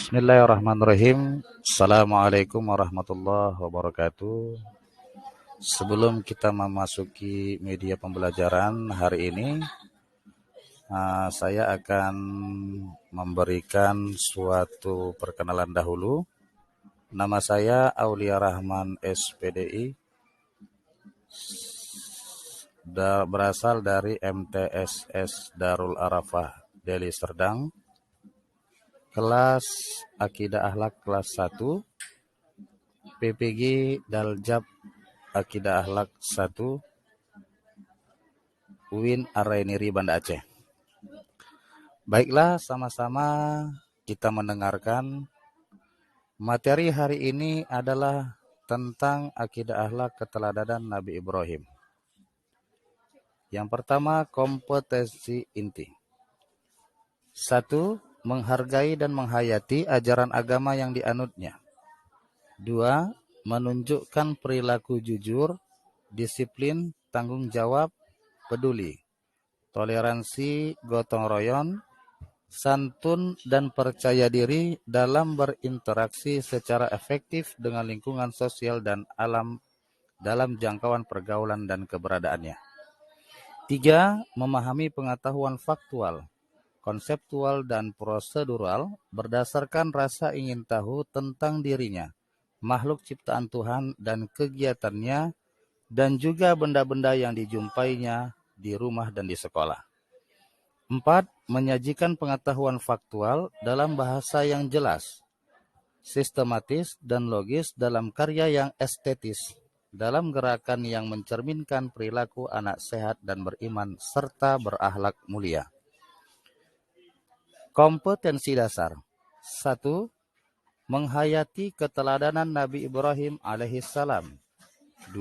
Bismillahirrahmanirrahim. Assalamualaikum warahmatullahi wabarakatuh. Sebelum kita memasuki media pembelajaran hari ini, saya akan memberikan suatu perkenalan dahulu. Nama saya Aulia Rahman SPDI, berasal dari MTSS Darul Arafah Deli Serdang, kelas Akidah Akhlak kelas 1, PPG Daljab Akidah Akhlak 1, UIN Arainiri Banda Aceh. Baiklah, sama-sama kita mendengarkan. Materi hari ini adalah tentang akidah akhlak keteladanan Nabi Ibrahim. Yang pertama, kompetensi inti. 1. Menghargai dan menghayati ajaran agama yang dianutnya. 2. Menunjukkan perilaku jujur, disiplin, tanggung jawab, peduli, toleransi, gotong royong, santun, dan percaya diri dalam berinteraksi secara efektif dengan lingkungan sosial dan alam dalam jangkauan pergaulan dan keberadaannya. 3. Memahami pengetahuan faktual, konseptual, dan prosedural berdasarkan rasa ingin tahu tentang dirinya, makhluk ciptaan Tuhan dan kegiatannya, dan juga benda-benda yang dijumpainya di rumah dan di sekolah. 4. Menyajikan pengetahuan faktual dalam bahasa yang jelas, sistematis, dan logis dalam karya yang estetis, dalam gerakan yang mencerminkan perilaku anak sehat dan beriman serta berakhlak mulia. Kompetensi dasar. 1. Menghayati keteladanan Nabi Ibrahim alaihissalam. 2.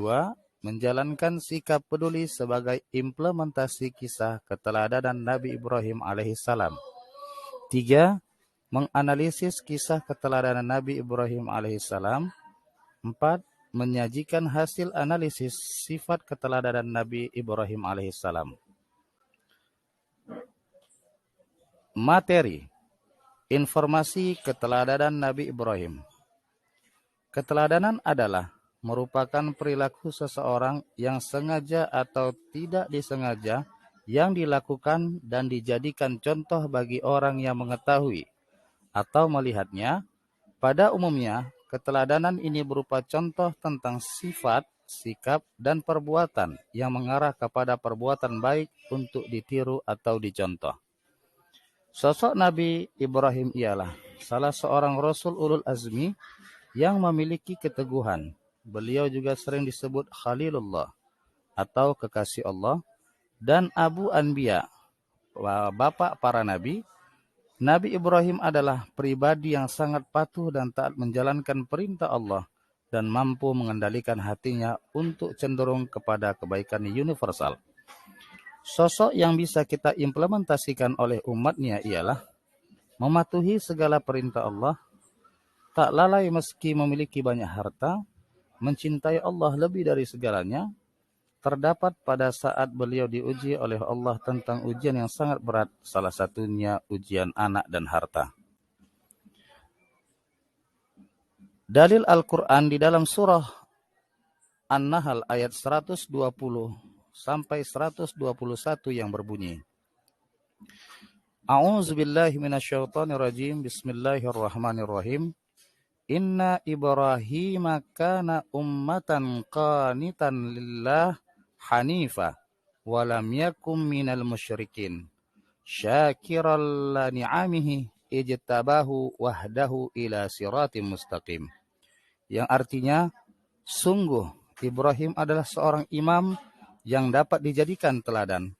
Menjalankan sikap peduli sebagai implementasi kisah keteladanan Nabi Ibrahim alaihissalam. 3. Menganalisis kisah keteladanan Nabi Ibrahim alaihissalam. 4. Menyajikan hasil analisis sifat keteladanan Nabi Ibrahim alaihissalam. Materi. Informasi keteladanan Nabi Ibrahim. Keteladanan adalah merupakan perilaku seseorang yang sengaja atau tidak disengaja yang dilakukan dan dijadikan contoh bagi orang yang mengetahui atau melihatnya. Pada umumnya, keteladanan ini berupa contoh tentang sifat, sikap, dan perbuatan yang mengarah kepada perbuatan baik untuk ditiru atau dicontoh. Sosok Nabi Ibrahim ialah salah seorang Rasul Ulul Azmi yang memiliki keteguhan. Beliau juga sering disebut Khalilullah atau kekasih Allah, dan Abu Anbiya, bapak para nabi. Nabi Ibrahim adalah pribadi yang sangat patuh dan taat menjalankan perintah Allah dan mampu mengendalikan hatinya untuk cenderung kepada kebaikan universal. Sosok yang bisa kita implementasikan oleh umatnya ialah mematuhi segala perintah Allah, tak lalai meski memiliki banyak harta, mencintai Allah lebih dari segalanya. Terdapat pada saat beliau diuji oleh Allah tentang ujian yang sangat berat, salah satunya ujian anak dan harta. Dalil Al-Quran di dalam surah An-Nahl ayat 120 sampai 121 yang berbunyi, A'udzubillahi minasyaitonirrajim, bismillahirrahmanirrahim. Inna Ibrahima kana ummatan qanitan lillah hanifa walam yakum minal musyrikin syakiral ni'amihi ijtabahu wahdahu ila siratim mustaqim. Yang artinya, sungguh Ibrahim adalah seorang imam yang dapat dijadikan teladan,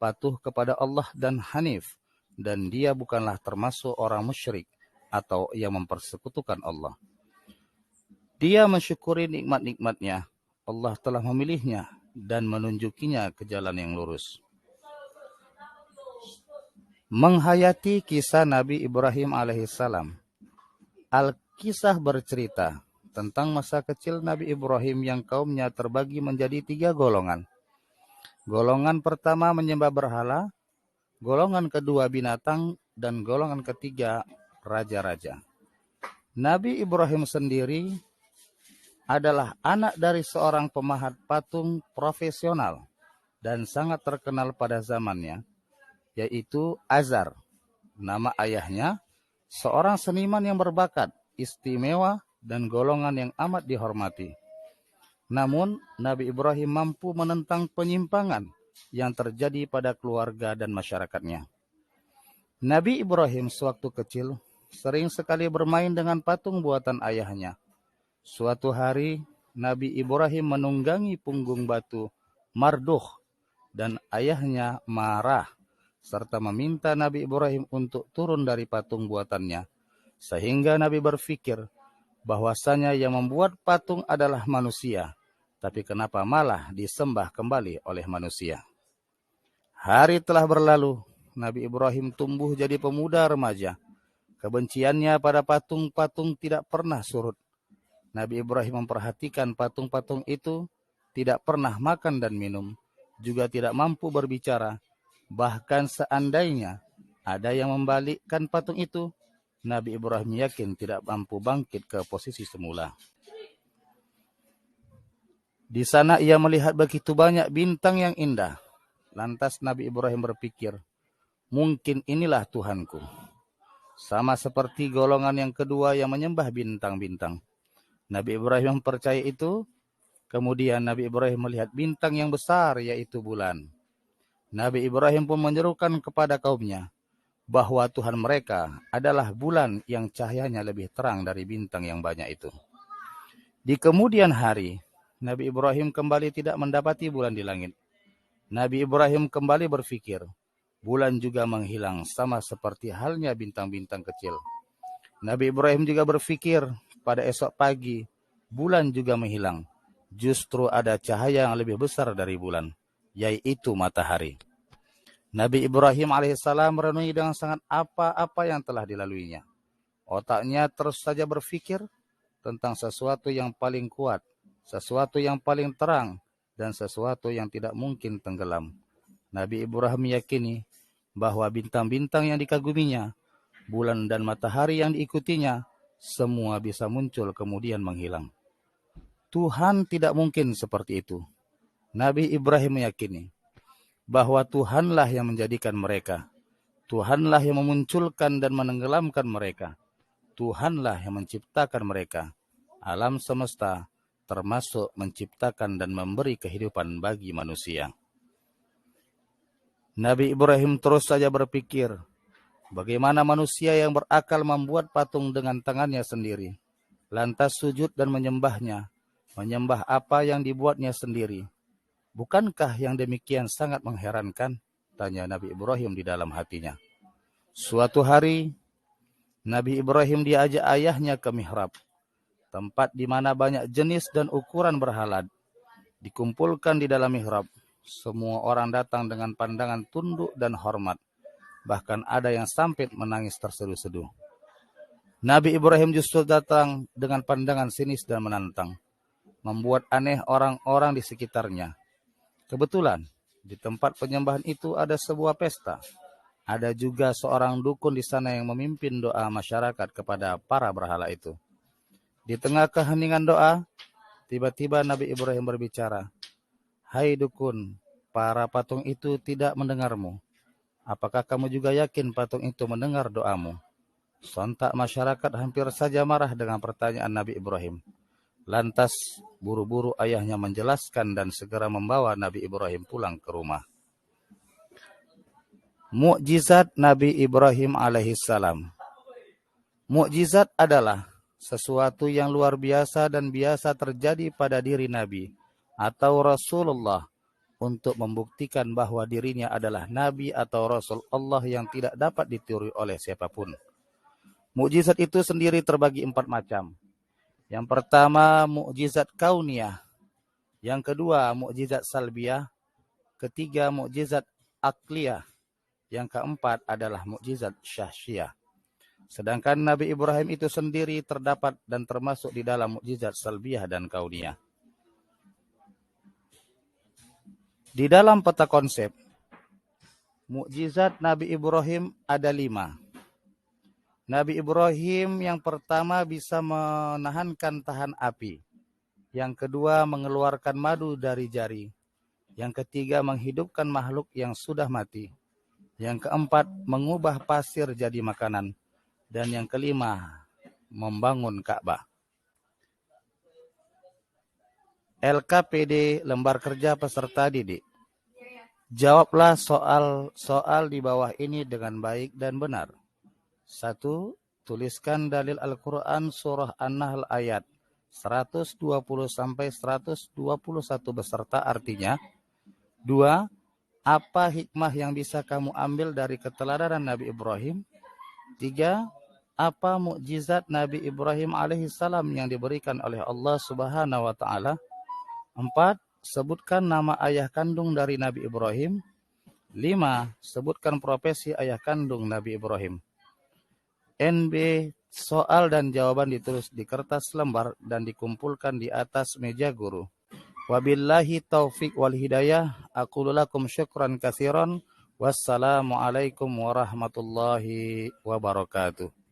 patuh kepada Allah dan hanif, dan dia bukanlah termasuk orang musyrik atau yang mempersekutukan Allah. Dia mensyukuri nikmat-nikmatnya. Allah telah memilihnya dan menunjukinya ke jalan yang lurus. Menghayati kisah Nabi Ibrahim alaihissalam. Al-Kisah bercerita tentang masa kecil Nabi Ibrahim yang kaumnya terbagi menjadi 3 golongan. Golongan pertama menyembah berhala, golongan kedua binatang, dan golongan ketiga raja-raja. Nabi Ibrahim sendiri adalah anak dari seorang pemahat patung profesional dan sangat terkenal pada zamannya, yaitu Azar. Nama ayahnya, seorang seniman yang berbakat, istimewa, dan golongan yang amat dihormati. Namun, Nabi Ibrahim mampu menentang penyimpangan yang terjadi pada keluarga dan masyarakatnya. Nabi Ibrahim sewaktu kecil sering sekali bermain dengan patung buatan ayahnya. Suatu hari, Nabi Ibrahim menunggangi punggung batu Marduh dan ayahnya marah serta meminta Nabi Ibrahim untuk turun dari patung buatannya. Sehingga Nabi berpikir bahwasanya yang membuat patung adalah manusia, tapi kenapa malah disembah kembali oleh manusia? Hari telah berlalu, Nabi Ibrahim tumbuh jadi pemuda remaja. Kebenciannya pada patung-patung tidak pernah surut. Nabi Ibrahim memperhatikan patung-patung itu tidak pernah makan dan minum, juga tidak mampu berbicara. Bahkan seandainya ada yang membalikkan patung itu, Nabi Ibrahim yakin tidak mampu bangkit ke posisi semula. Di sana ia melihat begitu banyak bintang yang indah. Lantas Nabi Ibrahim berpikir, mungkin inilah Tuhanku. Sama seperti golongan yang kedua yang menyembah bintang-bintang. Nabi Ibrahim percaya itu. Kemudian Nabi Ibrahim melihat bintang yang besar, yaitu bulan. Nabi Ibrahim pun menyerukan kepada kaumnya bahwa Tuhan mereka adalah bulan yang cahayanya lebih terang dari bintang yang banyak itu. Di kemudian hari, Nabi Ibrahim kembali tidak mendapati bulan di langit. Nabi Ibrahim kembali berpikir, bulan juga menghilang sama seperti halnya bintang-bintang kecil. Nabi Ibrahim juga berpikir, pada esok pagi, bulan juga menghilang. Justru ada cahaya yang lebih besar dari bulan, yaitu matahari. Nabi Ibrahim alaihissalam merenungi dengan sangat apa-apa yang telah dilaluinya. Otaknya terus saja berpikir tentang sesuatu yang paling kuat, sesuatu yang paling terang, dan sesuatu yang tidak mungkin tenggelam. Nabi Ibrahim meyakini bahwa bintang-bintang yang dikaguminya, bulan dan matahari yang diikutinya, semua bisa muncul kemudian menghilang. Tuhan tidak mungkin seperti itu. Nabi Ibrahim meyakini bahwa Tuhanlah yang menjadikan mereka. Tuhanlah yang memunculkan dan menenggelamkan mereka. Tuhanlah yang menciptakan mereka. Alam semesta termasuk menciptakan dan memberi kehidupan bagi manusia. Nabi Ibrahim terus saja berpikir, bagaimana manusia yang berakal membuat patung dengan tangannya sendiri, lantas sujud dan menyembahnya, menyembah apa yang dibuatnya sendiri. Bukankah yang demikian sangat mengherankan? Tanya Nabi Ibrahim di dalam hatinya. Suatu hari, Nabi Ibrahim diajak ayahnya ke mihrab, tempat di mana banyak jenis dan ukuran berhala dikumpulkan di dalam mihrab. Semua orang datang dengan pandangan tunduk dan hormat. Bahkan ada yang sampai menangis terseduh-seduh. Nabi Ibrahim justru datang dengan pandangan sinis dan menantang, membuat aneh orang-orang di sekitarnya. Kebetulan, di tempat penyembahan itu ada sebuah pesta. Ada juga seorang dukun di sana yang memimpin doa masyarakat kepada para berhala itu. Di tengah keheningan doa, tiba-tiba Nabi Ibrahim berbicara, "Hai dukun, para patung itu tidak mendengarmu. Apakah kamu juga yakin patung itu mendengar doamu?" Sontak masyarakat hampir saja marah dengan pertanyaan Nabi Ibrahim. Lantas buru-buru ayahnya menjelaskan dan segera membawa Nabi Ibrahim pulang ke rumah. Mukjizat Nabi Ibrahim alaihissalam. Mukjizat adalah sesuatu yang luar biasa dan biasa terjadi pada diri Nabi atau Rasulullah untuk membuktikan bahwa dirinya adalah Nabi atau Rasul Allah yang tidak dapat ditiru oleh siapapun. Mukjizat itu sendiri terbagi 4 macam. Yang pertama, mukjizat kauniyah. Yang kedua, mukjizat salbiyah. Ketiga, mukjizat akliyah. Yang keempat adalah mukjizat syahsyiyah. Sedangkan Nabi Ibrahim itu sendiri terdapat dan termasuk di dalam mukjizat salbiyah dan kauniyah. Di dalam peta konsep, mukjizat Nabi Ibrahim ada 5. Nabi Ibrahim yang pertama bisa menahankan tahan api. Yang kedua mengeluarkan madu dari jari. Yang ketiga menghidupkan makhluk yang sudah mati. Yang keempat mengubah pasir jadi makanan. Dan yang kelima membangun Ka'bah. LKPD lembar kerja peserta didik. Jawablah soal di bawah ini dengan baik dan benar. 1. Tuliskan dalil Al-Quran surah An-Nahl ayat 120 sampai 121 beserta artinya. 2. Apa hikmah yang bisa kamu ambil dari keteladanan Nabi Ibrahim? 3. Apa mukjizat Nabi Ibrahim alaihissalam yang diberikan oleh Allah Subhanahu wa taala? 4. Sebutkan nama ayah kandung dari Nabi Ibrahim. 5. Sebutkan profesi ayah kandung Nabi Ibrahim. NB. Soal dan jawaban ditulis di kertas lembar dan dikumpulkan di atas meja guru. Wabillahi taufik wal hidayah. Aqulu lakum syukran katsiran. Wassalamualaikum warahmatullahi wabarakatuh.